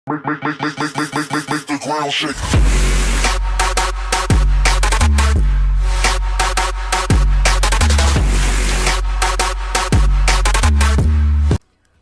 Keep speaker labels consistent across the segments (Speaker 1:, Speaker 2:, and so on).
Speaker 1: Make the ground shake.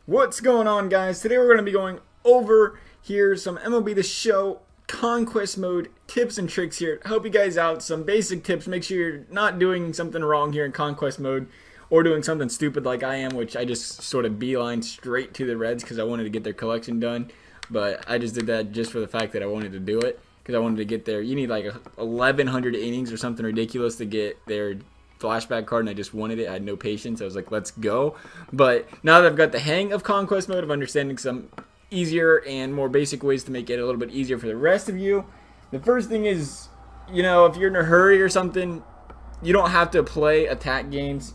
Speaker 2: What's going on, guys? Today we're going to be going over here some MLB The Show Conquest mode tips and tricks here. Help you guys out, some basic tips. Make sure you're not doing something wrong here in Conquest mode or doing something stupid like I am, which I just sort of beeline straight to the Reds because I wanted to get their collection done. But I just did that just for the fact that I wanted to do it because I wanted to get there. You need like 1,100 innings or something ridiculous to get their flashback card, and I just wanted it. I had no patience. I was like, let's go. But now that I've got the hang of Conquest mode, of understanding some easier and more basic ways to make it a little bit easier for the rest of you, the first thing is, you know, if you're in a hurry or something, you don't have to play attack games.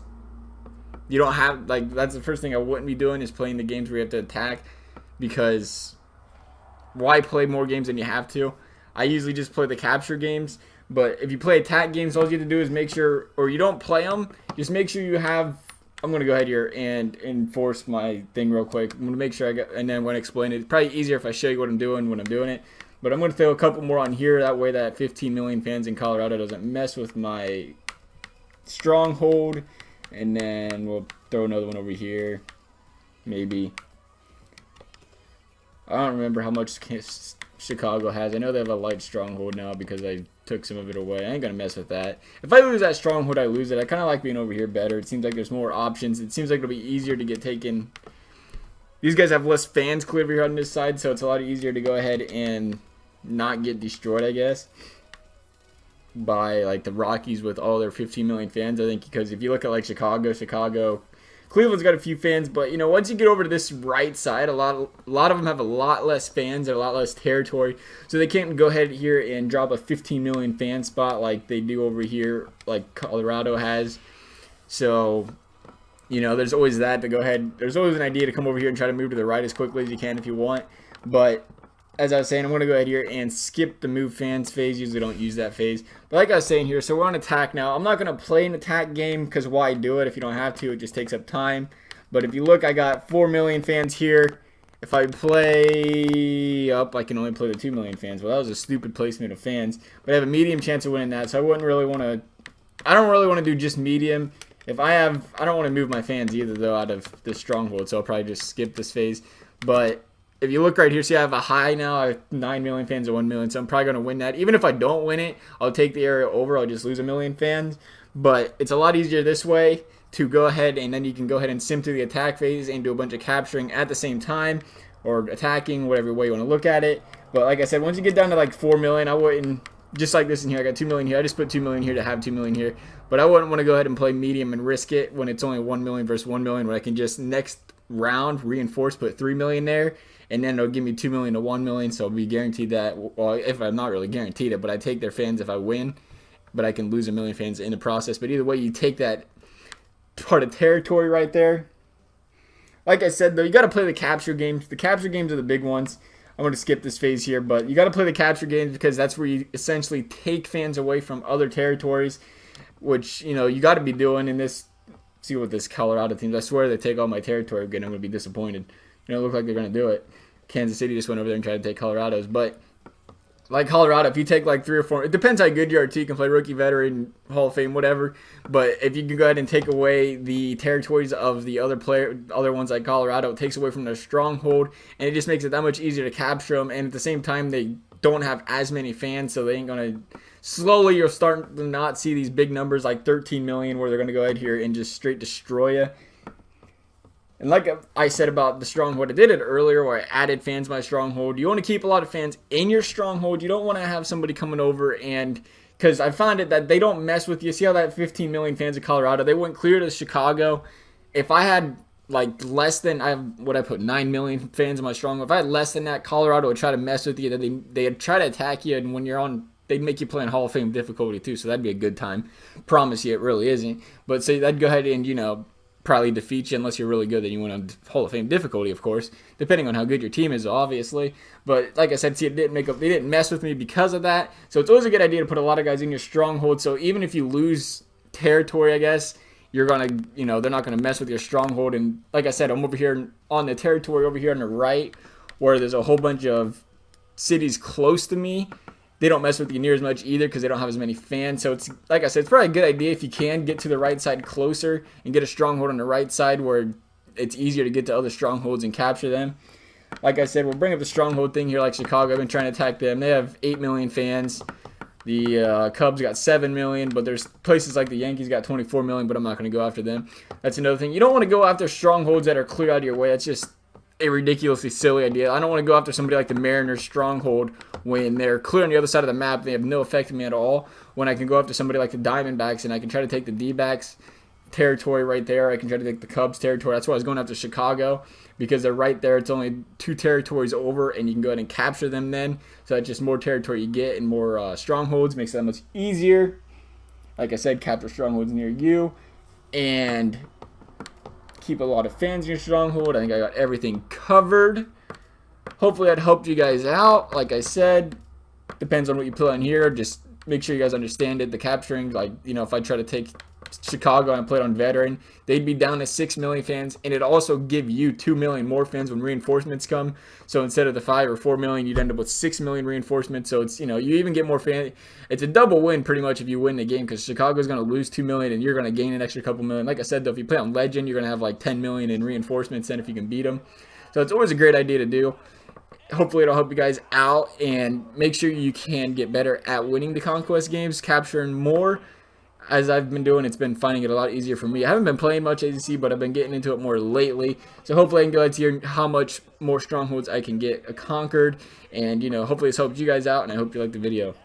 Speaker 2: You don't have, like, that's the first thing I wouldn't be doing, is playing the games where you have to attack, because why play more games than you have to? I usually just play the capture games. But if you play attack games, all you have to do is make sure, or you don't play them, just make sure you have, I'm going to go ahead here and enforce my thing real quick. I'm going to make sure I got, and then I'm going to explain it. It's probably easier if I show you what I'm doing when I'm doing it. But I'm going to throw a couple more on here. That way that 15 million fans in Colorado doesn't mess with my stronghold. And then we'll throw another one over here. Maybe. I don't remember how much Chicago has. I know they have a light stronghold now because I took some of it away. I ain't gonna mess with that. If I lose that stronghold, I lose it. I kind of like being over here better. It seems like there's more options. It seems like it'll be easier to get taken. These guys have less fans clear over here on this side, so it's a lot easier to go ahead and not get destroyed, I guess, by like the Rockies with all their 15 million fans. I think because if you look at like Chicago, Cleveland's got a few fans, but you know, once you get over to this right side, a lot of them have a lot less fans and a lot less territory, so they can't go ahead here and drop a 15 million fan spot like they do over here, like Colorado has. So, you know, there's always that to go ahead. There's always an idea to come over here and try to move to the right as quickly as you can if you want. But as I was saying, I'm going to go ahead here and skip the move fans phase. Usually don't use that phase. But like I was saying here, so we're on attack now. I'm not going to play an attack game because why do it if you don't have to? It just takes up time. But if you look, I got 4 million fans here. If I play up, I can only play the 2 million fans. Well, that was a stupid placement of fans. But I have a medium chance of winning that, so I wouldn't really want to... I don't really want to do just medium. I don't want to move my fans either, though, out of this stronghold, so I'll probably just skip this phase. But if you look right here, see I have a high now. I have 9 million fans or 1 million, so I'm probably going to win that. Even if I don't win it, I'll take the area over. I'll just lose 1 million fans. But it's a lot easier this way to go ahead, and then you can go ahead and sim through the attack phase and do a bunch of capturing at the same time, or attacking, whatever way you want to look at it. But like I said, once you get down to like 4 million, I wouldn't, just like this in here, I got 2 million here. I just put 2 million here to have 2 million here. But I wouldn't want to go ahead and play medium and risk it when it's only 1 million versus 1 million, where I can just next round reinforce, put 3 million there, and then it'll give me 2 million to 1 million, so I'll be guaranteed that. Well, if I'm not really guaranteed it, but I take their fans if I win, but I can lose 1 million fans in the process. But either way, you take that part of territory right there. Like I said, though, you got to play the capture games. The capture games are the big ones. I'm going to skip this phase here, but you got to play the capture games because that's where you essentially take fans away from other territories, which, you know, you got to be doing in this. See what this Colorado team, I swear they take all my territory again. I'm going to be disappointed. You know, it look like they're going to do it. Kansas City just went over there and tried to take Colorado's. But like Colorado, if you take like 3 or 4, it depends how good you are too. You can play rookie, veteran, Hall of Fame, whatever. But if you can go ahead and take away the territories of the other ones like Colorado, it takes away from their stronghold, and it just makes it that much easier to capture them. And at the same time, they don't have as many fans, so they ain't going to. Slowly, you'll start to not see these big numbers like 13 million where they're going to go ahead here and just straight destroy you. And like I said about the stronghold, I did it earlier where I added fans to my stronghold. You want to keep a lot of fans in your stronghold. You don't want to have somebody coming over and, because I found it that they don't mess with you. See how that 15 million fans of Colorado, they went clear to Chicago. If I had like less than, I put 9 million fans in my stronghold. If I had less than that, Colorado would try to mess with you. They'd try to attack you, and when you're on, they'd make you play in Hall of Fame difficulty too, so that'd be a good time. Promise you it really isn't. But so that'd go ahead and, you know, probably defeat you unless you're really good. Then you win on Hall of Fame difficulty, of course, depending on how good your team is, obviously. But like I said, see, they didn't mess with me because of that. So it's always a good idea to put a lot of guys in your stronghold. So even if you lose territory, I guess, you're gonna, they're not gonna mess with your stronghold. And like I said, I'm over here on the territory over here on the right, where there's a whole bunch of cities close to me. They don't mess with you near as much either because they don't have as many fans. So it's, like I said, it's probably a good idea if you can get to the right side closer and get a stronghold on the right side where it's easier to get to other strongholds and capture them. Like I said, we'll bring up the stronghold thing here like Chicago. I've been trying to attack them. They have 8 million fans. The Cubs got 7 million, but there's places like the Yankees got 24 million, but I'm not going to go after them. That's another thing. You don't want to go after strongholds that are clear out of your way. That's just a ridiculously silly idea. I don't want to go after somebody like the Mariners stronghold when they're clear on the other side of the map. They have no effect on me at all. When I can go after somebody like the Diamondbacks and I can try to take the D-backs territory right there. I can try to take the Cubs territory. That's why I was going after Chicago, because they're right there. It's only 2 territories over, and you can go ahead and capture them then. So that's just more territory you get and more strongholds. Makes it that much easier. Like I said, capture strongholds near you and keep a lot of fans in your stronghold. I think I got everything covered. Hopefully that helped you guys out. Like I said, depends on what you put on here. Just make sure you guys understand it. The capturing, like, you know, if I try to take Chicago and I play it on veteran, they'd be down to 6 million fans, and it also give you 2 million more fans when reinforcements come. So instead of the 5 or 4 million, you'd end up with 6 million reinforcements. So it's, you know, you even get more fans. It's a double win pretty much if you win the game, because Chicago's going to lose 2 million and you're going to gain an extra couple million. Like I said, though, if you play on legend, you're going to have like 10 million in reinforcements then if you can beat them. So it's always a great idea to do. Hopefully it'll help you guys out, and make sure you can get better at winning the Conquest games, capturing more. As I've been doing, it's been finding it a lot easier for me. I haven't been playing much ADC, but I've been getting into it more lately. So hopefully I can go ahead to hear how much more strongholds I can get conquered. And, you know, hopefully this helped you guys out, and I hope you liked the video.